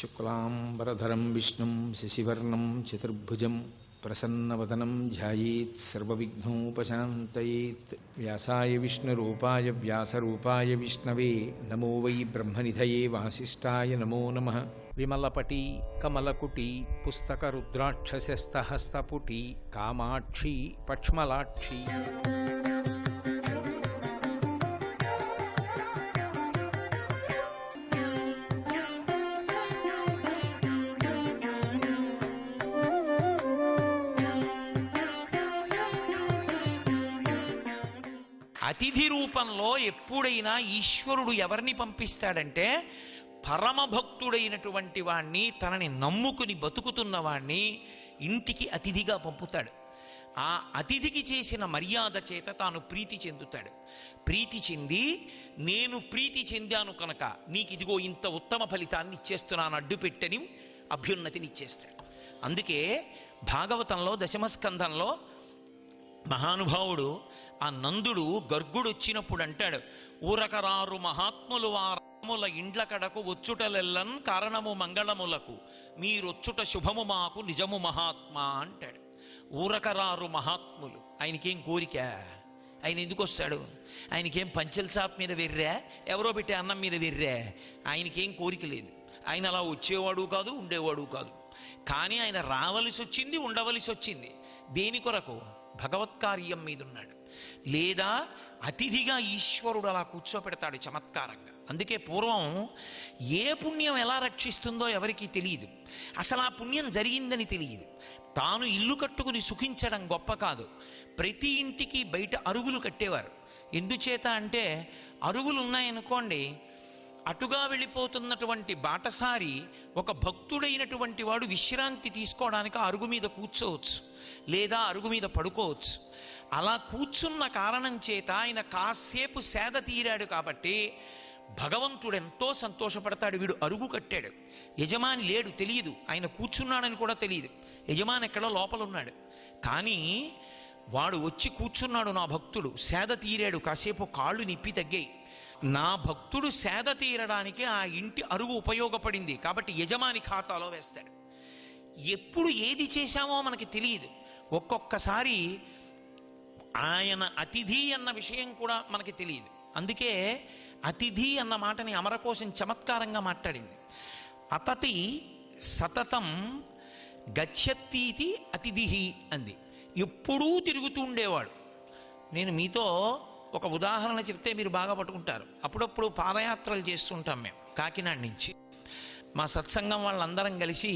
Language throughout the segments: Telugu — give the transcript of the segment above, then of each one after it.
शुक्लांबरधरं विष्णुं शशिवर्णं चतुर्भुजं प्रसन्नवदनं ध्यायेत् सर्वविघ्नोपशान्तयेत्। व्यासाय विष्णुरूपाय व्यासरूपाय विष्णवे नमो वै ब्रह्मनिधये वासिष्ठाय नमो नमः। विमलपटी कमलकुटी पुस्तकरुद्राक्षसस्तहस्तपुटी कामाक्षी पक्ष्मलाक्षी అతిథి రూపంలో ఎప్పుడైనా ఈశ్వరుడు ఎవరిని పంపిస్తాడంటే పరమభక్తుడైనటువంటి వాణ్ణి, తనని నమ్ముకుని బతుకుతున్న వాణ్ణి ఇంటికి అతిథిగా పంపుతాడు. ఆ అతిథికి చేసిన మర్యాద చేత తాను ప్రీతి చెందుతాడు. ప్రీతి చెంది నేను ప్రీతి చెందాను కనుక నీకు ఇదిగో ఇంత ఉత్తమ ఫలితాన్ని ఇచ్చేస్తున్నాను అడ్డుపెట్టని అభ్యున్నతిని ఇచ్చేస్తాడు. అందుకే భాగవతంలో దశమస్కంధంలో మహానుభావుడు ఆ నందుడు గర్గుడు వచ్చినప్పుడు అంటాడు, ఊరకరారు మహాత్ములు వారముల ఇండ్ల కడకు వచ్చుటలెల్లన్ కారణము మంగళములకు మీరొచ్చుట శుభము మాకు నిజము మహాత్మా అంటాడు. ఊరకరారు మహాత్ములు, ఆయనకేం కోరిక? ఆయన ఎందుకు వస్తాడు? ఆయనకేం పంచెల చాప్ మీద వెర్రా, ఎవరో పెట్టే అన్నం మీద వెర్రా? ఆయనకేం కోరిక లేదు. ఆయన అలా వచ్చేవాడు కాదు, ఉండేవాడు కాదు. కానీ ఆయన రావలసి వచ్చింది, ఉండవలసి వచ్చింది. దేని కొరకు? భగవత్కార్యం మీద ఉన్నాడు. లేదా అతిథిగా ఈశ్వరుడు అలా కూర్చోపెడతాడు చమత్కారంగా. అందుకే పూర్వం ఏ పుణ్యం ఎలా రక్షిస్తుందో ఎవరికీ తెలియదు. అసలు ఆ పుణ్యం జరిగిందని తెలియదు. తాను ఇల్లు కట్టుకుని సుఖించడం గొప్ప కాదు. ప్రతి ఇంటికి బయట అరుగులు కట్టేవారు. ఎందుచేత అంటే అరుగులు ఉన్నాయనుకోండి, అటుగా వెళ్ళిపోతున్నటువంటి బాటసారి ఒక భక్తుడైనటువంటి వాడు విశ్రాంతి తీసుకోవడానికి అరుగు మీద కూర్చోవచ్చు, లేదా అరుగు మీద పడుకోవచ్చు. అలా కూర్చున్న కారణం చేత ఆయన కాసేపు సేద తీరాడు కాబట్టి భగవంతుడు ఎంతో సంతోషపడతాడు. వీడు అరుగు కట్టాడు, యజమాని లేడు, తెలియదు, ఆయన కూర్చున్నాడని కూడా తెలియదు, యజమాని ఎక్కడో లోపల ఉన్నాడు. కానీ వాడు వచ్చి కూర్చున్నాడు, నా భక్తుడు సేద తీరాడు, కాసేపు కాళ్ళు నిప్పి తగ్గాయి, నా భక్తుడు సేద తీరడానికి ఆ ఇంటి అరుగు ఉపయోగపడింది కాబట్టి యజమాని ఖాతాలో వేస్తాడు. ఎప్పుడు ఏది చేశామో మనకి తెలియదు. ఒక్కొక్కసారి ఆయన అతిథి అన్న విషయం కూడా మనకి తెలియదు. అందుకే అతిథి అన్న మాటని అమరకోశం చమత్కారంగా మాట్లాడింది. అతతి సతతం గచ్చతీతి అతిథి అంది. ఎప్పుడూ తిరుగుతూ ఉండేవాడు. నేను మీతో ఒక ఉదాహరణ చెప్తే మీరు బాగా పట్టుకుంటారు. అప్పుడప్పుడు పాదయాత్రలు చేస్తుంటాం మేము కాకినాడ నుంచి. మా సత్సంగం వాళ్ళందరం కలిసి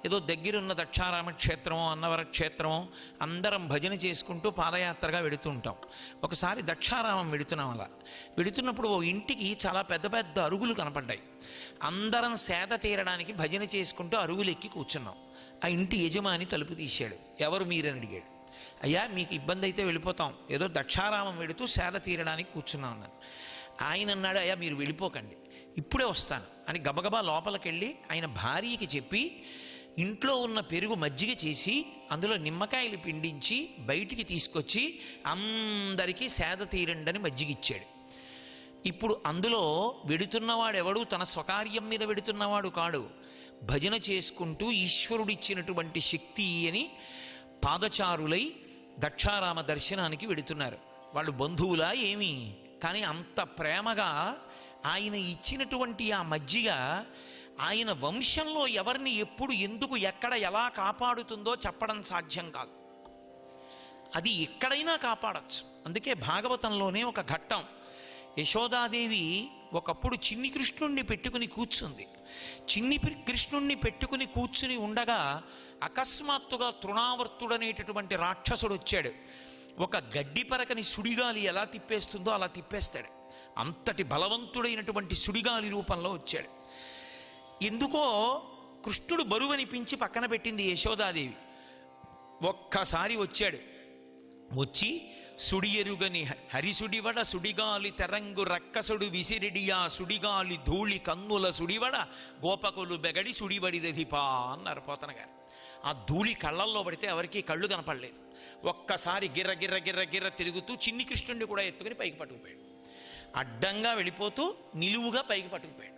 ఏదో దగ్గరున్న దక్షారామ క్షేత్రమో అన్నవర క్షేత్రమో అందరం భజన చేసుకుంటూ పాదయాత్రగా వెడుతూ ఉంటాం. ఒకసారి దక్షారామం వెడుతున్నాం. అలా వెడుతున్నప్పుడు ఓ ఇంటికి చాలా పెద్ద పెద్ద అరుగులు కనపడ్డాయి. అందరం సేద తీరడానికి భజన చేసుకుంటూ అరుగులు ఎక్కి కూర్చున్నాం. ఆ ఇంటి యజమాని తలుపు తీశాడు. ఎవరు మీరని అడిగాడు. అయ్యా మీకు ఇబ్బంది అయితే వెళ్ళిపోతాం, ఏదో దక్షారామం వెడుతూ సేద తీరడానికి కూర్చున్నాం అన్నాను. ఆయన అన్నాడు, అయ్యా మీరు వెళ్ళిపోకండి, ఇప్పుడే వస్తాను అని గబగబా లోపలికెళ్ళి ఆయన భార్యకి చెప్పి ఇంట్లో ఉన్న పెరుగు మజ్జిగ చేసి అందులో నిమ్మకాయలు పిండించి బయటికి తీసుకొచ్చి అందరికీ సేద తీరండని మజ్జిగిచ్చాడు. ఇప్పుడు అందులో వెడుతున్నవాడెవడు తన స్వకార్యం మీద వెడుతున్నవాడు కాడు, భజన చేసుకుంటూ ఈశ్వరుడిచ్చినటువంటి శక్తి అని పాదచారులై దక్షారామ దర్శనానికి వెడుతున్నారు. వాళ్ళు బంధువులా ఏమి, కానీ అంత ప్రేమగా ఆయన ఇచ్చినటువంటి ఆ మజ్జిగ ఆయన వంశంలో ఎవరిని ఎప్పుడు ఎందుకు ఎక్కడ ఎలా కాపాడుతుందో చెప్పడం సాధ్యం కాదు. అది ఎక్కడైనా కాపాడచ్చు. అందుకే భాగవతంలోనే ఒక ఘట్టం, యశోదాదేవి ఒకప్పుడు చిన్ని కృష్ణుణ్ణి పెట్టుకుని కూర్చుంది. చిన్ని కృష్ణుణ్ణి పెట్టుకుని కూర్చుని ఉండగా అకస్మాత్తుగా తృణావర్తుడనేటటువంటి రాక్షసుడు వచ్చాడు. ఒక గడ్డి పరకని సుడిగాలి ఎలా తిప్పేస్తుందో అలా తిప్పేస్తాడు. అంతటి బలవంతుడైనటువంటి సుడిగాలి రూపంలో వచ్చాడు. ఎందుకో కృష్ణుడు బరువనిపించి పక్కన పెట్టింది యశోదాదేవి. ఒక్కసారి వచ్చాడు. వచ్చి సుడి ఎరుగని హరిసుడివడ సుడిగాలి తెరంగు రక్కసుడు విసిరిడియా సుడిగాలి ధూళి కన్నుల సుడివడ గోపకులు బెగడి సుడిబడి రధిపా అన్నారు పోతన గారు. ఆ ధూళి కళ్ళల్లో పడితే ఎవరికి కళ్ళు కనపడలేదు. ఒక్కసారి గిర్ర గిర్ర గిర్ర గిర్ర తిరుగుతూ చిన్ని కృష్ణుడిని కూడా ఎత్తుకుని పైకి పట్టుకుపోయాడు. అడ్డంగా వెళ్ళిపోతూ నిలువుగా పైకి పట్టుకుపోయాడు.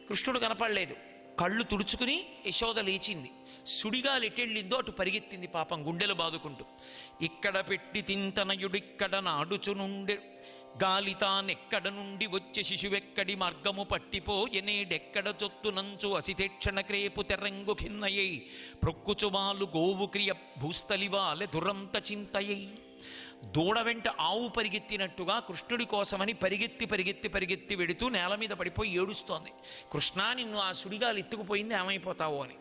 కృష్ణుడు కనపడలేదు. కళ్ళు తుడుచుకుని యశోద లేచింది. సుడిగాలు ఎటెళ్ళిందో అటు పరిగెత్తింది పాపం గుండెలు బాదుకుంటూ. ఇక్కడ పెట్టి తింతనయుడిక్కడ నాడుచునుండె గాలితానెక్కడ నుండి వచ్చే శిశువెక్కడి మార్గము పట్టిపో ఎనేడెక్కడ చొత్తునంచు అసితేక్షణ క్రేపు తెరంగు ఖిన్నయై ప్రొక్కుచువాలు గోవు క్రియ భూస్థలివాలె దురంత చింతయై. దూడ వెంట ఆవు పరిగెత్తినట్టుగా కృష్ణుడి కోసమని పరిగెత్తి పరిగెత్తి పరిగెత్తి వెడుతూ నేల మీద పడిపోయి ఏడుస్తోంది. కృష్ణా, నిన్ను ఆ సుడిగాలు ఎత్తుకుపోయింది, ఏమైపోతావో అని.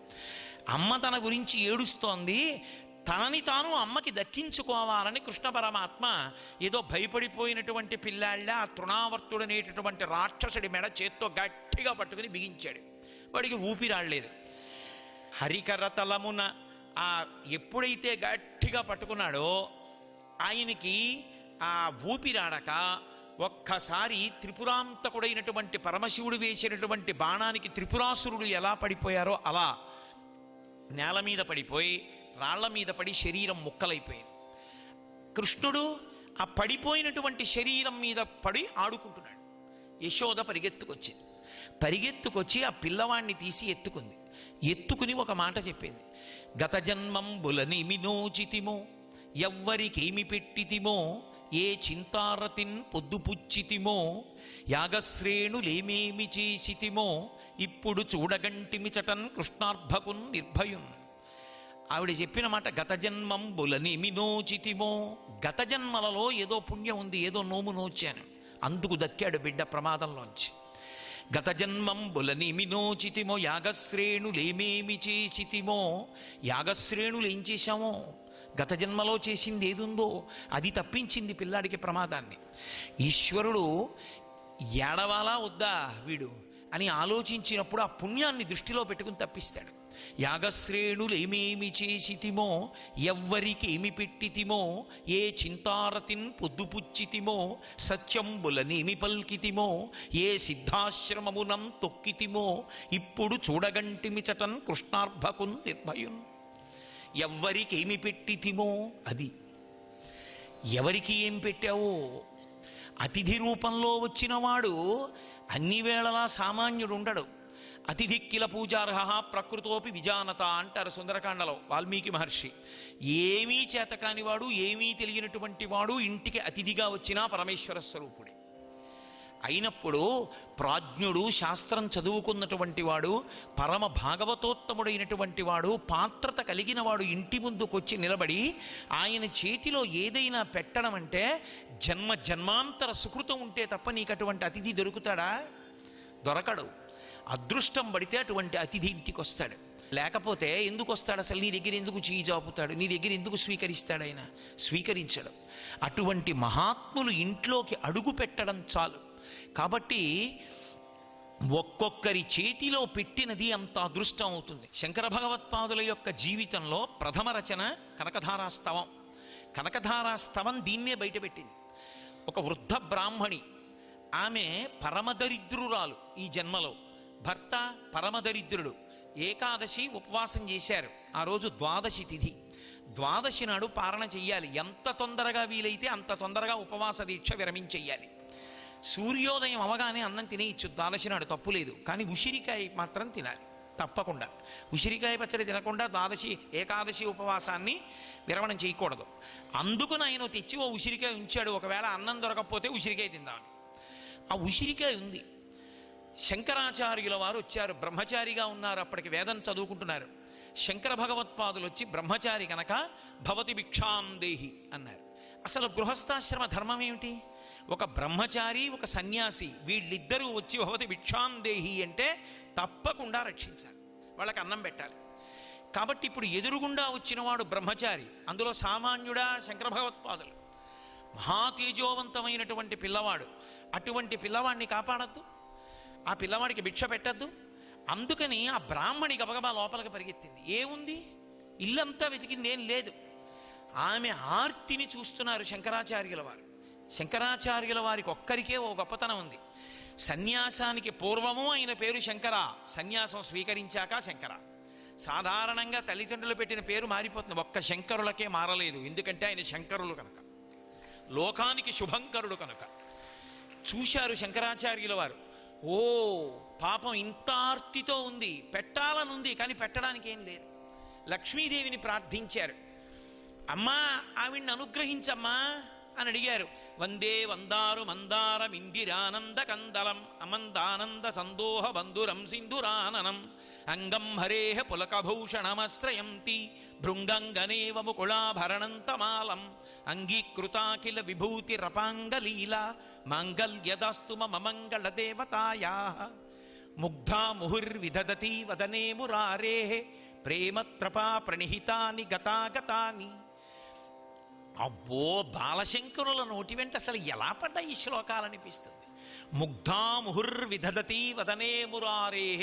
అమ్మ తన గురించి ఏడుస్తోంది. తనని తాను అమ్మకి దక్కించుకోవాలని కృష్ణ పరమాత్మ ఏదో భయపడిపోయినటువంటి పిల్లాళ్ళ ఆ తృణావర్తుడనేటటువంటి రాక్షసుడి మెడ చేత్తో గట్టిగా పట్టుకుని బిగించాడు. వాడికి ఊపిరాడలేదు. హరికర తలమున ఆ ఎప్పుడైతే గట్టిగా పట్టుకున్నాడో ఆయనకి ఆ ఊపిరాడక ఒక్కసారి త్రిపురాంతకుడైనటువంటి పరమశివుడు వేసినటువంటి బాణానికి త్రిపురాసురుడు ఎలా పడిపోయారో అలా నేల మీద పడిపోయి రాళ్ల మీద పడి శరీరం ముక్కలైపోయింది. కృష్ణుడు ఆ పడిపోయినటువంటి శరీరం మీద పడి ఆడుకుంటున్నాడు. యశోద పరిగెత్తుకొచ్చి ఆ పిల్లవాణ్ణి తీసి ఎత్తుకుని ఒక మాట చెప్పింది. గత జన్మంబులని నోచితిమో ఎవ్వరికేమి పెట్టితిమో ఏ చింతారతిన్ పొద్దుపుచ్చితిమో యాగశ్రేణులేమేమి చేసితిమో ఇప్పుడు చూడగంటిమిచటన్ కృష్ణార్భకున్ నిర్భయున్. ఆవిడ చెప్పిన మాట గత జన్మంబులని నోచితిమో. గత జన్మలలో ఏదో పుణ్యం ఉంది, ఏదో నోము నోచాను, అందుకు దక్కాడు బిడ్డ ప్రమాదంలోంచి. గత జన్మంబులని నోచితిమో యాగశ్రేణులేమేమి చేసితిమో. యాగశ్రేణులు ఏం చేశామో, గత జన్మలో చేసింది ఏదుందో అది తప్పించింది పిల్లాడికి ప్రమాదాన్ని. ఈశ్వరుడు ఏడవాలా వద్దా వీడు అని ఆలోచించినప్పుడు ఆ పుణ్యాన్ని దృష్టిలో పెట్టుకుని తప్పిస్తాడు. యాగశ్రేణులేమేమి చేసితిమో ఎవ్వరికి ఏమి పెట్టితిమో ఏ చింతారతిన్ పొద్దుపుచ్చితిమో సత్యంబులనేమి పల్కితిమో ఏ సిద్ధాశ్రమమునం తొక్కితిమో ఇప్పుడు చూడగంటిమిచటన్ కృష్ణార్భకున్ నిర్భయున్. ఎవ్వరికేమి పెట్టితిమో అది. ఎవరికి ఏం పెట్టావో. అతిథి రూపంలో వచ్చినవాడు అన్ని వేళలా సామాన్యుడు ఉండడు. అతిథి కిల పూజార్హ ప్రకృతోపి విజానత అంటారు సుందరకాండలో వాల్మీకి మహర్షి. ఏమీ చేతకానివాడు, ఏమీ తెలియనటువంటి వాడు ఇంటికి అతిథిగా వచ్చినా పరమేశ్వర స్వరూపుడే. అయినప్పుడు ప్రాజ్ఞుడు, శాస్త్రం చదువుకున్నటువంటి వాడు, పరమ భాగవతోత్తముడైనటువంటి వాడు, పాత్రత కలిగిన వాడు ఇంటి ముందుకొచ్చి నిలబడి ఆయన చేతిలో ఏదైనా పెట్టడం అంటే జన్మ జన్మాంతర సుకృతం ఉంటే తప్ప నీకు అటువంటి అతిథి దొరుకుతాడా? దొరకడు. అదృష్టం పడితే అటువంటి అతిథి ఇంటికి వస్తాడు. లేకపోతే ఎందుకు వస్తాడు? అసలు నీ దగ్గర ఎందుకు చేయి జాపుతాడు? నీ దగ్గర ఎందుకు స్వీకరిస్తాడు? ఆయన స్వీకరించడు. అటువంటి మహాత్ములు ఇంట్లోకి అడుగు పెట్టడం చాలు. కాబట్టి ఒక్కొక్కరి చేతిలో పెట్టినది అంత అదృష్టం అవుతుంది. శంకర భగవత్పాదుల యొక్క జీవితంలో ప్రథమ రచన కనకధారాస్తవం. కనకధారాస్తవం దీన్నే బయటపెట్టింది. ఒక వృద్ధ బ్రాహ్మణి, ఆమె పరమదరిద్రురాలు. ఈ జన్మలో భర్త పరమదరిద్రుడు. ఏకాదశి ఉపవాసం చేశారు. ఆ రోజు ద్వాదశి తిథి. ద్వాదశి నాడు పారణ చెయ్యాలి. ఎంత తొందరగా వీలైతే అంత తొందరగా ఉపవాస దీక్ష విరమించెయ్యాలి. సూర్యోదయం అవగానే అన్నం తినేయచ్చు ద్వాదశి నాడు, తప్పులేదు. కానీ ఉసిరికాయ మాత్రం తినాలి తప్పకుండా. ఉసిరికాయ పచ్చడి తినకుండా ద్వాదశి ఏకాదశి ఉపవాసాన్ని విరమణం చేయకూడదు. అందుకు ఆయన తెచ్చి ఓ ఉసిరికాయ ఉంచాడు. ఒకవేళ అన్నం దొరకకపోతే ఉసిరికాయ తిందామని. ఆ ఉసిరికాయ ఉంది. శంకరాచార్యుల వారు వచ్చారు. బ్రహ్మచారిగా ఉన్నారు, అప్పటికి వేదం చదువుకుంటున్నారు. శంకర భగవత్పాదులు వచ్చి బ్రహ్మచారి కనుక భవతి భిక్షాం దేహి అన్నారు. అసలు గృహస్థాశ్రమ ధర్మం ఏమిటి? ఒక బ్రహ్మచారి, ఒక సన్యాసి, వీళ్ళిద్దరూ వచ్చి భవతి భిక్షాం దేహి అంటే తప్పకుండా రక్షించాలి, వాళ్ళకి అన్నం పెట్టాలి. కాబట్టి ఇప్పుడు ఎదురుగుండా వచ్చినవాడు బ్రహ్మచారి, అందులో సామాన్యుడా శంకర భగవత్పాదులు, మహాతేజోవంతమైనటువంటి పిల్లవాడు. అటువంటి పిల్లవాడిని కాపాడద్దు, ఆ పిల్లవాడికి భిక్ష పెట్టద్దు. అందుకని ఆ బ్రాహ్మణి గబగబా లోపలికి పరిగెత్తింది. ఏముంది? ఇల్లంతా వెతికింది, ఏం లేదు. ఆమె ఆర్తిని చూస్తున్నారు శంకరాచార్యుల వారు. శంకరాచార్యుల వారికి ఒక్కరికే ఓ గొప్పతనం ఉంది. సన్యాసానికి పూర్వము ఆయన పేరు శంకర, సన్యాసం స్వీకరించాక శంకర. సాధారణంగా తల్లిదండ్రులు పెట్టిన పేరు మారిపోతుంది, ఒక్క శంకరులకే మారలేదు. ఎందుకంటే ఆయన శంకరులు కనుక, లోకానికి శుభంకరుడు కనుక. చూశారు శంకరాచార్యుల వారు. ఓ పాపం ఇంత ఆర్తితో ఉంది, పెట్టాలనుంది కానీ పెట్టడానికి ఏం లేదు. లక్ష్మీదేవిని ప్రార్థించారు, అమ్మా ఆవిడ్ని అనుగ్రహించమ్మా అని అడిగారు. వందే వందారు మందారం ఇందిరానంద కందలం అమందానంద సందోహ బంధురం సింధురాననం అంగం హరేహ పులకభూషణమశ్రయంతి భృంగంగనేవ ముకుళాభరణంతమాలం అంగీకృతాఖిల విభూతిరపాంగలీలా మాంగల్యదాస్తు మమ మంగళదేవతాయాః ముగ్ధా ముహుర్విదదతి వదనే మురారేః ప్రేమత్రపా ప్రణిహితాని గతాగతాని. అబ్బో, బాలశంకరుల నోటి వెంట అసలు ఎలా పడ్డ ఈ శ్లోకాలనిపిస్తుంది. ముగ్ధా ముహుర్విదదతి వదనే మురారేః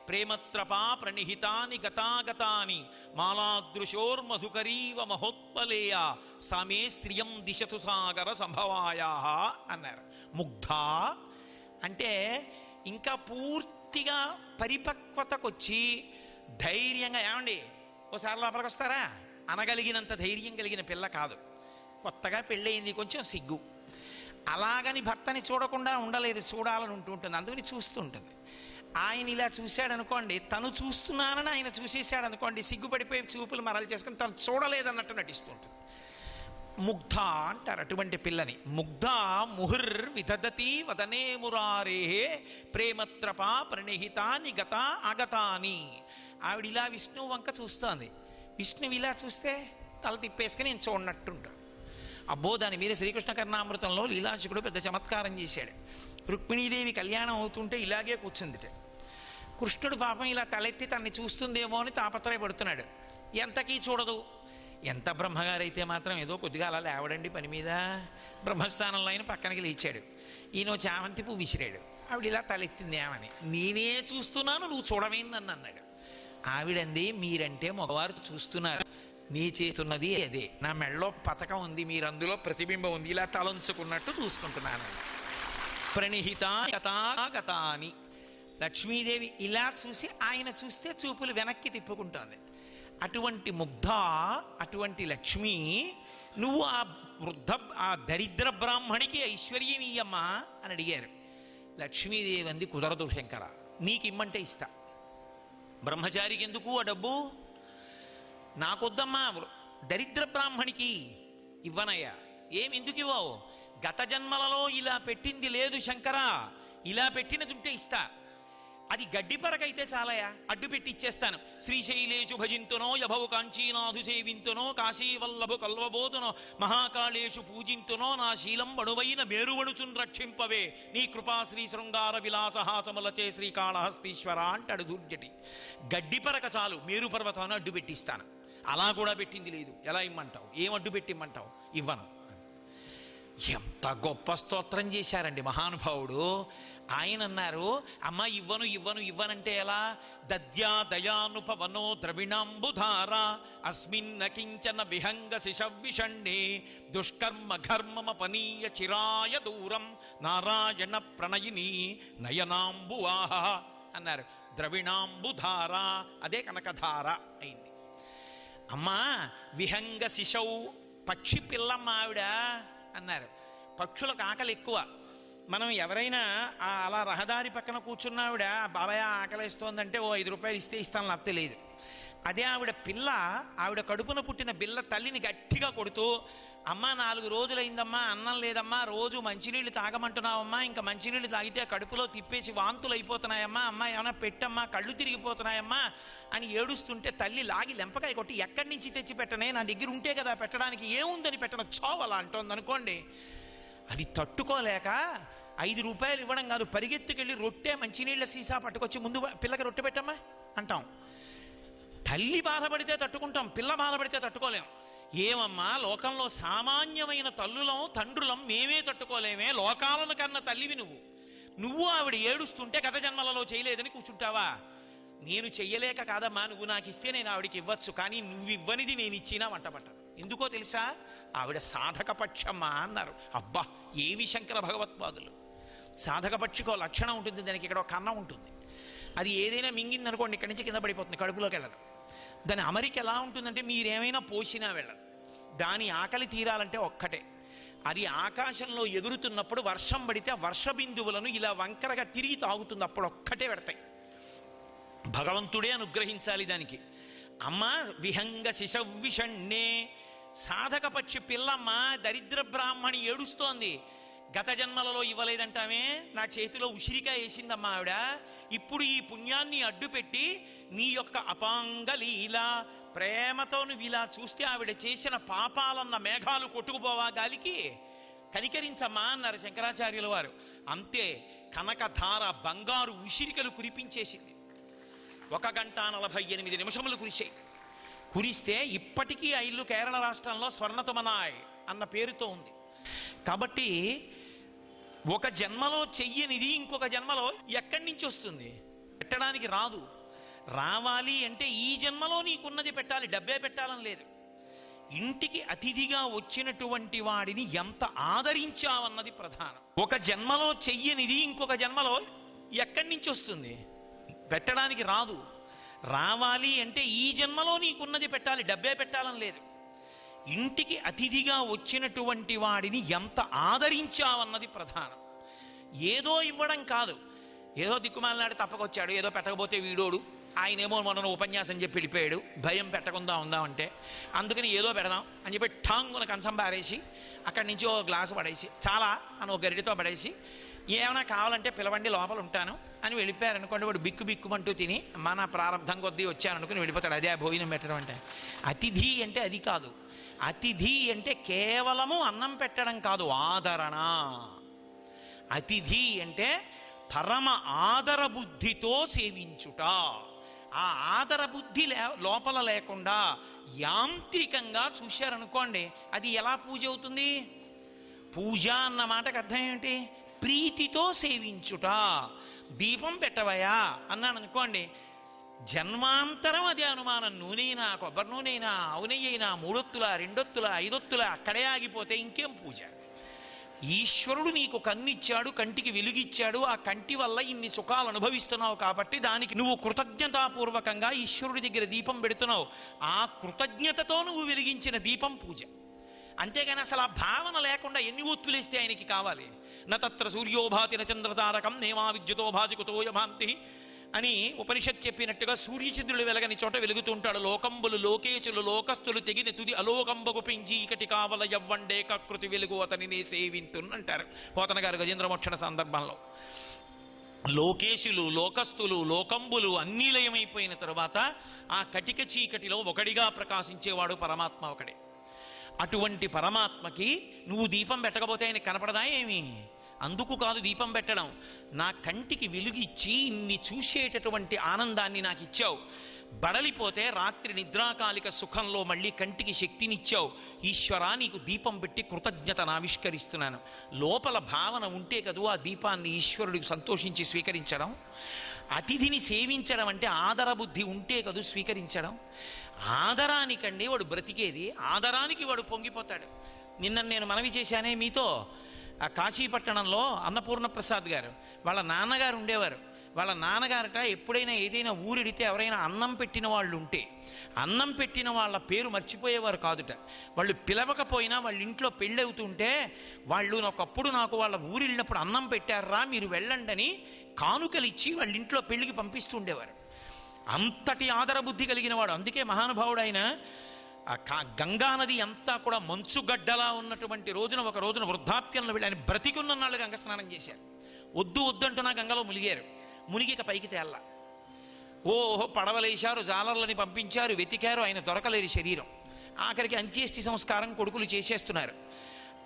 ప్రేమత్రపా ప్రణిహితాని గతాగతాని మాలాదృశోర్మధుకరీవ మహోత్పలేయ సామే శ్రియం దిశతు సాగర సంభవాయాః అన్నారు. ముగ్ధా అంటే ఇంకా పూర్తిగా పరిపక్వతకొచ్చి ధైర్యంగా, ఏమండి ఓసారి లోపలికి వస్తారా అనగలిగినంత ధైర్యం కలిగిన పిల్ల కాదు. కొత్తగా పెళ్ళయింది, కొంచెం సిగ్గు. అలాగని భర్తని చూడకుండా ఉండలేదు, చూడాలని ఉంటుంది, అందుకని చూస్తూ ఉంటుంది. ఆయన ఇలా చూశాడు అనుకోండి, తను చూస్తున్నానని ఆయన చూసేశాడు అనుకోండి, సిగ్గుపడిపోయి చూపులు మరలు చేసుకుని తను చూడలేదన్నట్టు నటిస్తూ ఉంటుంది. ముగ్ధ అంటారు అటువంటి పిల్లని. ముగ్ధ ముహుర్ విదదతి వదనే మురారేః ప్రేమత్రపా ప్రణిహితాని గత ఆగతాని. ఆవిడ ఇలా విష్ణువు వంక చూస్తోంది. విష్ణువు ఇలా చూస్తే తల తిప్పేసుకుని నేను చూడనట్టుంటాడు. అబ్బో, దాని మీద శ్రీకృష్ణ కర్ణామృతంలో లీలాశకుడు పెద్ద చమత్కారం చేశాడు. రుక్మిణీదేవి కళ్యాణం అవుతుంటే ఇలాగే కూర్చుందిట. కృష్ణుడు పాపం ఇలా తలెత్తి తన్ని చూస్తుందేమో అని తాపత్రయపడుతున్నాడు. ఎంతకీ చూడదు. ఎంత బ్రహ్మగారైతే మాత్రం ఏదో కొద్దిగా అలా లేవడండి పని మీద. బ్రహ్మస్థానంలో ఆయన పక్కనకి లేచాడు. ఈయన చామంతి పువ్వు విసిరాడు. ఆవిడ ఇలా తలెత్తింది ఏమని, నేనే చూస్తున్నాను నువ్వు చూడవేందని అన్నాడు. ఆవిడంది, మీరంటే మగవారు చూస్తున్నారు, నీ చేస్తున్నది అదే, నా మెళ్ళలో పతకం ఉంది, మీరు అందులో ప్రతిబింబం ఉంది, ఇలా తలంచుకున్నట్టు చూసుకుంటున్నాను. ప్రణిహిత గతాగతాని. లక్ష్మీదేవి ఇలా చూసి ఆయన చూస్తే చూపులు వెనక్కి తిప్పుకుంటోంది. అటువంటి ముగ్ధ, అటువంటి లక్ష్మి, నువ్వు ఆ దరిద్ర బ్రాహ్మణికి ఐశ్వర్యం ఇయ్యమ్మా అని అడిగారు. లక్ష్మీదేవి అంది, కుదరదు శంకర, నీకు ఇమ్మంటే ఇస్తా, బ్రహ్మచారికి ఎందుకు ఆ డబ్బు, నాకొద్దమ్మా, దరిద్ర బ్రాహ్మణికి ఇవ్వనయ్యా. ఎందుకు ఇవ్వవు? గత జన్మలలో ఇలా పెట్టింది లేదు శంకరా, ఇలా పెట్టినది ఉంటే ఇస్తా. అది గడ్డిపరకైతే చాలయా, అడ్డు పెట్టి ఇచ్చేస్తాను. శ్రీశైలేషు భజింతునో యభవు కాంచీనాథు సేవింతునో కాశీవల్లభు కల్వబోతునో మహాకాళేషు పూజింతునో నా శీలం బణువైన మేరువణుచున్ రక్షింపవే నీ కృపా శ్రీ శృంగార విలాసహాసములచే శ్రీకాళహస్తీశ్వర అంటాడు దూర్జటి. గడ్డిపరక చాలు, మేరు పర్వతాన్ని అడ్డు పెట్టిస్తాను. అలా కూడా పెట్టింది లేదు, ఎలా ఇమ్మంటావు, ఏం అడ్డు పెట్టిమ్మంటావు, ఇవ్వను. ఎంత గొప్ప స్తోత్రం చేశారండి మహానుభావుడు. ఆయన అన్నారు, అమ్మ ఇవ్వను ఇవ్వను ఇవ్వనంటే ఎలా? దద్యా దయానుపవనో ద్రవిణాంబుధార అస్మిన్న కించన విహంగ శిశవిషణ్ణే దుష్కర్మ ఘర్మమపనీయ చిరాయ దూరం నారాయణ ప్రణయిని నయనాంబువాహ అన్నారు. ద్రవిణాంబుధార అదే కనకధార అయింది. అమ్మా విహంగ శిశౌ, పక్షి పిల్లమ్మ ఆవిడ అన్నారు. పక్షులకు ఆకలి ఎక్కువ. మనం ఎవరైనా అలా రహదారి పక్కన కూర్చున్నావిడ, బాబాయ్ ఆకలిస్తోందంటే ఓ 5 రూపాయలు ఇస్తే ఇస్తాను, లేకపోతే లేదు. అదే ఆవిడ పిల్ల, ఆవిడ కడుపున పుట్టిన బిల్ల తల్లిని గట్టిగా కొడుతూ, అమ్మ 4 రోజులైందమ్మా అన్నం లేదమ్మా, రోజు మంచినీళ్ళు తాగమంటున్నావమ్మా, ఇంకా మంచినీళ్ళు తాగితే కడుపులో తిప్పేసి వాంతులు అయిపోతున్నాయమ్మా, అమ్మ ఏమైనా పెట్టమ్మా, కళ్ళు తిరిగిపోతున్నాయమ్మా అని ఏడుస్తుంటే తల్లి లాగి లెంపకాయ కొట్టి, ఎక్కడి నుంచి తెచ్చి పెట్టనే, నా దగ్గర ఉంటే కదా పెట్టడానికి, ఏముందని పెట్టడం, చావలా అంటోంది అనుకోండి. అది తట్టుకోలేక 5 రూపాయలు ఇవ్వడం కాదు, పరిగెత్తుకెళ్ళి రొట్టె మంచినీళ్ళ సీసా పట్టుకొచ్చి ముందు పిల్లకి రొట్టె పెట్టమ్మా అంటాం. తల్లి బాధపడితే తట్టుకుంటాం, పిల్ల బాధపడితే తట్టుకోలేం. ఏమమ్మా, లోకంలో సామాన్యమైన తల్లులం తండ్రులం మేమే తట్టుకోలేమే, లోకాలను కన్న తల్లివి నువ్వు ఆవిడ ఏడుస్తుంటే గత జన్మలలో చేయలేదని కూర్చుంటావా? నేను చెయ్యలేక కాదమ్మా, నువ్వు నాకు ఇస్తే నేను ఆవిడికి ఇవ్వచ్చు, కానీ నువ్వివ్వనిది నేను ఇచ్చినా వంట పట్టదు. ఎందుకో తెలుసా? ఆవిడ సాధక పక్షమ్మా అన్నారు. అబ్బా, ఏవి శంకర భగవత్పాదులు! సాధక పక్షికో లక్షణం ఉంటుంది, దానికి ఇక్కడ ఒక కన్నం ఉంటుంది. అది ఏదైనా మింగింది అనుకోండి, ఇక్కడి నుంచి కింద పడిపోతుంది, కడుపులోకి వెళ్ళదు. దాని అమరిక ఎలా ఉంటుందంటే మీరేమైనా పోసినా వెళ్ళదు. దాని ఆకలి తీరాలంటే ఒక్కటే, అది ఆకాశంలో ఎగురుతున్నప్పుడు వర్షం పడితే ఆ వర్ష బిందువులను ఇలా వంకరగా తిరిగి తాగుతుంది, అప్పుడు ఒక్కటే పెడతాయి. భగవంతుడే అనుగ్రహించాలి దానికి. అమ్మ విహంగ శిశవిషణ్ణే, సాధక పక్షి పిల్లమ్మ దరిద్ర బ్రాహ్మణి ఏడుస్తోంది. గత జన్మలలో ఇవ్వలేదంటామే, నా చేతిలో ఉసిరికాయ వేసిందమ్మా ఆవిడ. ఇప్పుడు ఈ పుణ్యాన్ని అడ్డుపెట్టి నీ యొక్క అపాంగ లీల ప్రేమతో నువ్వు ఇలా చూస్తే ఆవిడ చేసిన పాపాలన్న మేఘాలు కొట్టుకుపోవా గాలికి, కనికరించమ్మా అన్నారు శంకరాచార్యుల వారు. అంతే, కనకధార బంగారు ఉసిరికలు కురిపించేసింది. 1 గంట 48 నిమిషములు కురిశాయి. కురిస్తే ఇప్పటికీ ఆ ఇల్లు కేరళ రాష్ట్రంలో స్వర్ణతుమనాయ్ అన్న పేరుతో ఉంది. కాబట్టి ఒక జన్మలో చెయ్యనిది ఇంకొక జన్మలో ఎక్కడి నుంచి వస్తుంది? పెట్టడానికి రాదు. రావాలి అంటే ఈ జన్మలో నీకున్నది పెట్టాలి, డబ్బే పెట్టాలని లేదు. ఇంటికి అతిథిగా వచ్చినటువంటి వాడిని ఎంత ఆదరించావన్నది ప్రధానం. ఒక జన్మలో చెయ్యనిది ఇంకొక జన్మలో ఎక్కడి నుంచి వస్తుంది? పెట్టడానికి రాదు. రావాలి అంటే ఈ జన్మలో నీకున్నది పెట్టాలి, డబ్బే పెట్టాలని లేదు. ఇంటికి అతిథిగా వచ్చినటువంటి వాడిని ఎంత ఆదరించావన్నది ప్రధానం. ఏదో ఇవ్వడం కాదు, ఏదో దిక్కుమాలనాడు తప్పకొచ్చాడు, ఏదో పెట్టకపోతే వీడోడు, ఆయనేమో మొన్న ఉపన్యాసం చెప్పి వెళ్ళిపోయాడు, భయం పెట్టకుండా ఉందామంటే అందుకని ఏదో పెడదాం అని చెప్పి ఠాంగున కంచం పారేసి అక్కడి నుంచి ఓ గ్లాసు పడేసి చాలా అని ఒక గరిటితో పడేసి ఏమైనా కావాలంటే పిలవండి లోపల ఉంటాను అని వెళ్ళిపోయారనుకోండి, వాడు బిక్కు బిక్కుమంటూ తిని మన ప్రారంభం కొద్దీ వచ్చాననుకుని వెళ్ళిపోతాడు. అదే భోజనం పెట్టడం అంటే. అతిథి అంటే అది కాదు. అతిథి అంటే కేవలము అన్నం పెట్టడం కాదు, ఆదరణ. అతిథి అంటే పరమ ఆదర బుద్ధితో సేవించుట. ఆ ఆదర బుద్ధి లోపల లేకుండా యాంత్రికంగా చూశారనుకోండి, అది ఎలా పూజ అవుతుంది? పూజ అన్న మాటకు అర్థం ఏమిటి? ప్రీతితో సేవించుట. దీపం పెట్టవయా అన్నాను అనుకోండి, జన్మాంతరం అదే అనుమానం. నూనెైనా, కొబ్బరి నూనెైనా, ఆవు నెయ్యైనా 3 ఒత్తుల 2 ఒత్తుల 5 ఒత్తుల అక్కడే ఆగిపోతే ఇంకేం పూజ? ఈశ్వరుడు నీకు కన్నిచ్చాడు, కంటికి వెలుగిచ్చాడు, ఆ కంటి వల్ల ఇన్ని సుఖాలు అనుభవిస్తున్నావు కాబట్టి దానికి నువ్వు కృతజ్ఞతాపూర్వకంగా ఈశ్వరుడి దగ్గర దీపం పెడుతున్నావు. ఆ కృతజ్ఞతతో నువ్వు వెలిగించిన దీపం పూజ. అంతేగాని అసలు ఆ భావన లేకుండా ఎన్ని ఒత్తులేస్తే ఆయనకి కావాలి? నత్ర సూర్యోభాతి చంద్రతారకం నేమా విద్యుతో భాతి కుతోయ భాంతి అని ఉపనిషత్ చెప్పినట్టుగా సూర్యచంద్రులు వెలగని చోట వెలుగుతుంటాడు. లోకంబులు లోకేశులు లోకస్తులు తెగిన తుది అలోకంబకు పెంచి ఇకటి కావల యవ్వండే కకృతి వెలుగు అతనినే సేవింతున్ అంటారు పోతన గారు గజేంద్రమోక్షణ సందర్భంలో. లోకేశులు లోకస్తులు లోకంబులు అన్నీ లయమైపోయిన తరువాత ఆ కటిక చీకటిలో ఒకడిగా ప్రకాశించేవాడు పరమాత్మ ఒకడే. అటువంటి పరమాత్మకి నువ్వు దీపం పెట్టకపోతే ఆయన కనపడదా ఏమి? అందుకు కాదు దీపం పెట్టడం, నా కంటికి వెలుగిచ్చి ఇన్ని చూసేటటువంటి ఆనందాన్ని నాకు ఇచ్చావు. బడలిపోతే రాత్రి నిద్రాకాలిక సుఖంలో మళ్ళీ కంటికి శక్తినిచ్చావు. ఈశ్వరా నీకు దీపం పెట్టి కృతజ్ఞతను ఆవిష్కరిస్తున్నాను. లోపల భావన ఉంటే కదూ ఆ దీపాన్ని ఈశ్వరుడికి సంతోషించి స్వీకరించడం. అతిథిని సేవించడం అంటే ఆదర బుద్ధి ఉంటే కదూ స్వీకరించడం. ఆదరానికండి వాడు బ్రతికేది, ఆదరానికి వాడు పొంగిపోతాడు. నిన్న నేను మనవి చేశానే మీతో, ఆ కాశీపట్టణంలో అన్నపూర్ణ ప్రసాద్ గారు వాళ్ళ నాన్నగారు ఉండేవారు. వాళ్ళ నాన్నగారట ఎప్పుడైనా ఏదైనా ఊరిడితే ఎవరైనా అన్నం పెట్టిన వాళ్ళు ఉంటే అన్నం పెట్టిన వాళ్ళ పేరు మర్చిపోయేవారు కాదుట. వాళ్ళు పిలవకపోయినా వాళ్ళ ఇంట్లో పెళ్ళి అవుతుంటే వాళ్ళు ఒకప్పుడు నాకు వాళ్ళ ఊరిళ్ళినప్పుడు అన్నం పెట్టారా మీరు వెళ్ళండి అని కానుకలిచ్చి వాళ్ళ ఇంట్లో పెళ్లికి పంపిస్తూ ఉండేవారు. అంతటి ఆదర బుద్ధి కలిగిన వాడు. అందుకే మహానుభావుడు ఆయన గంగానది అంతా కూడా మంచుగడ్డలా ఉన్నటువంటి రోజున ఒక రోజున వృద్ధాప్యంలో వెళ్ళి ఆయన బ్రతికున్న నాళ్ళు గంగ స్నానం చేశారు. వద్దు వద్దు అంటూ నా గంగలో మునిగారు. మునిగిక పైకి తేళ్ళ. ఓహో పడవలేశారు, జాలర్లని పంపించారు, వెతికారు, ఆయన దొరకలేరు శరీరం. ఆఖరికి అంత్యేష్టి సంస్కారం కొడుకులు చేసేస్తున్నారు.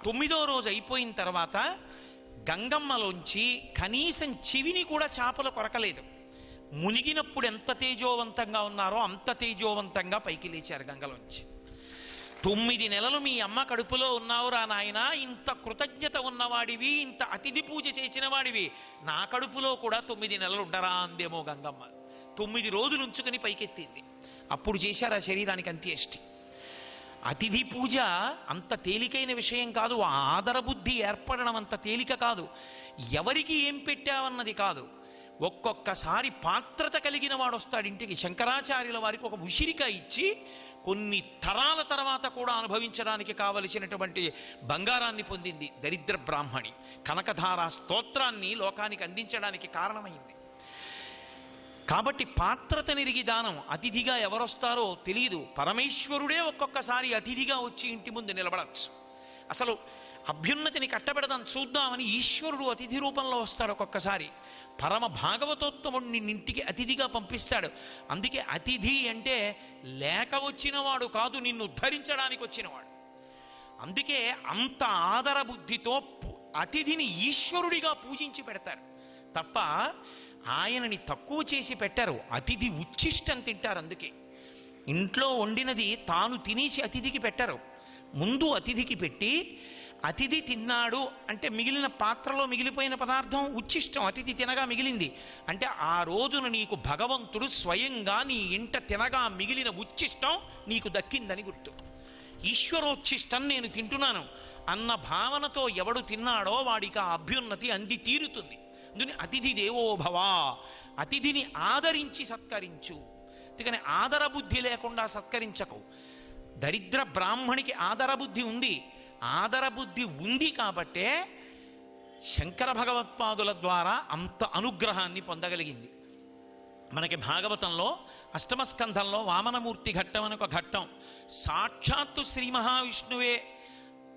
9వ రోజు అయిపోయిన తర్వాత గంగమ్మలోంచి కనీసం చెవిని కూడా చేపలు కొరకలేదు. మునిగినప్పుడు ఎంత తేజోవంతంగా ఉన్నారో అంత తేజోవంతంగా పైకి లేచారు గంగలోంచి. 9 నెలలు మీ అమ్మ కడుపులో ఉన్నావురా నాయన, ఇంత కృతజ్ఞత ఉన్నవాడివి, ఇంత అతిథి పూజ చేసిన వాడివి, నా కడుపులో కూడా 9 నెలలు ఉండరా అందేమో గంగమ్మ. 9 రోజులు ఉంచుకొని పైకెత్తింది. అప్పుడు చేశారు ఆ శరీరానికి అంత్యేష్టి. అతిథి పూజ అంత తేలికైన విషయం కాదు. ఆదర బుద్ధి ఏర్పడడం అంత తేలిక కాదు. ఎవరికి ఏం పెట్టావన్నది కాదు, ఒక్కొక్కసారి పాత్రత కలిగిన వాడు వస్తాడు ఇంటికి. శంకరాచార్యుల వారికి ఒక ఉసిరిక ఇచ్చి కొన్ని తరాల తర్వాత కూడా అనుభవించడానికి కావలసినటువంటి బంగారాన్ని పొందింది దరిద్ర బ్రాహ్మణి. కనకధార స్తోత్రాన్ని లోకానికి అందించడానికి కారణమైంది. కాబట్టి పాత్రత నిరిగి దానం. అతిథిగా ఎవరొస్తారో తెలియదు. పరమేశ్వరుడే ఒక్కొక్కసారి అతిథిగా వచ్చి ఇంటి ముందు నిలబడచ్చు. అసలు అభ్యున్నతిని కట్టబెడదాం చూద్దామని ఈశ్వరుడు అతిథి రూపంలో వస్తాడు ఒక్కొక్కసారి. పరమ భాగవతోత్తముడిని ఇంటికి అతిథిగా పంపిస్తాడు. అందుకే అతిథి అంటే లేక వచ్చినవాడు కాదు, నిన్ను ఉద్ధరించడానికి వచ్చినవాడు. అందుకే అంత ఆదర బుద్ధితో అతిథిని ఈశ్వరుడిగా పూజించి పెడతారు తప్ప ఆయనని తక్కువ చేసి పెట్టారు. అతిథి ఉచ్ఛిష్టం తింటారు. అందుకే ఇంట్లో వండినది తాను తినేసి అతిథికి పెట్టరు. ముందు అతిథికి పెట్టి అతిథి తిన్నాడు అంటే మిగిలిన పాత్రలో మిగిలిపోయిన పదార్థం ఉచ్ఛిష్టం, అతిథి తినగా మిగిలింది అంటే ఆ రోజున నీకు భగవంతుడు స్వయంగా నీ ఇంట తినగా మిగిలిన ఉచ్ఛిష్టం నీకు దక్కిందని గుర్తు. ఈశ్వరోచ్ఛిష్టం నేను తింటున్నాను అన్న భావనతో ఎవడు తిన్నాడో వాడికి ఆ అభ్యున్నతి అంది తీరుతుంది. అందుకని అతిథి దేవోభవ, అతిథిని ఆదరించి సత్కరించు. అందుకని ఆదరబుద్ధి లేకుండా సత్కరించకు. దరిద్ర బ్రాహ్మణికి ఆదరబుద్ధి ఉంది. ఆదరబుద్ధి ఉంది కాబట్టే శంకర భగవత్పాదుల ద్వారా అంత అనుగ్రహాన్ని పొందగలిగింది. మనకి భాగవతంలో అష్టమ స్కంధంలో వామనమూర్తి ఘట్టం అని ఒక ఘట్టం. సాక్షాత్తు శ్రీ మహావిష్ణువే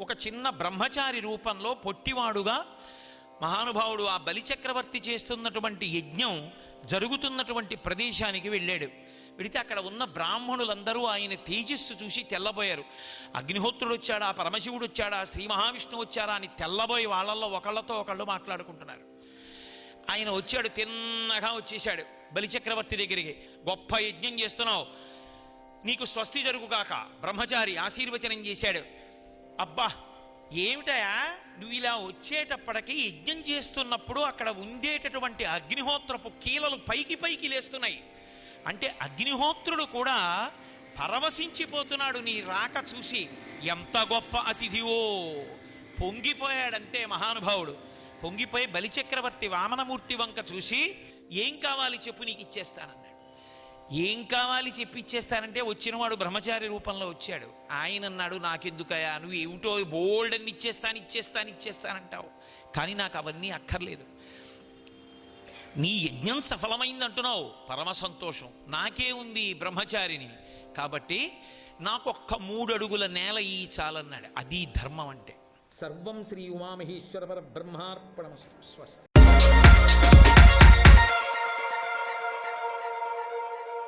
ఒక చిన్న బ్రహ్మచారి రూపంలో పొట్టివాడుగా మహానుభావుడు ఆ బలిచక్రవర్తి చేస్తున్నటువంటి యజ్ఞం జరుగుతున్నటువంటి ప్రదేశానికి వెళ్ళాడు. వెడితే అక్కడ ఉన్న బ్రాహ్మణులందరూ ఆయన తేజస్సు చూసి తెల్లబోయారు. అగ్నిహోత్రుడు వచ్చాడా, పరమశివుడు వచ్చాడా, శ్రీ మహావిష్ణువు వచ్చారా అని తెల్లబోయి వాళ్ళల్లో ఒకళ్ళతో ఒకళ్ళు మాట్లాడుకుంటున్నారు. ఆయన వచ్చాడు, తిన్నగా వచ్చేశాడు బలిచక్రవర్తి దగ్గరికి. గొప్ప యజ్ఞం చేస్తున్నావు, నీకు స్వస్తి జరుగుగాక. బ్రహ్మచారి ఆశీర్వచనం చేశాడు. అబ్బా ఏమిటయా నువ్వు ఇలా వచ్చేటప్పటికి యజ్ఞం చేస్తున్నప్పుడు అక్కడ ఉండేటటువంటి అగ్నిహోత్రపు కీలలు పైకి పైకి లేస్తున్నాయి అంటే అగ్నిహోత్రుడు కూడా పరవశించిపోతున్నాడు నీ రాక చూసి. ఎంత గొప్ప అతిథివో పొంగిపోయాడంతే మహానుభావుడు. పొంగిపోయి బలిచక్రవర్తి వామనమూర్తి వంక చూసి ఏం కావాలి చెప్పు, నీకు ఇచ్చేస్తానన్నాడు. ఏం కావాలి చెప్పి ఇచ్చేస్తానంటే వచ్చినవాడు బ్రహ్మచారి రూపంలో వచ్చాడు. ఆయన అన్నాడు, నాకెందుకయా, నువ్వు ఏమిటో బోల్డన్ని ఇచ్చేస్తానంటావు, కానీ నాకు అవన్నీ అక్కర్లేదు. నీ యజ్ఞం సఫలమైందంటున్నావు, పరమ సంతోషం. నాకే ఉంది బ్రహ్మచారిని, కాబట్టి నాకొక్క 3 అడుగుల నేల ఈ చాలన్నాడు. అది ధర్మం అంటే. సర్వం శ్రీ ఉమామహేశ్వర పరబ్రహ్మార్పణమస్తు. స్వస్తి.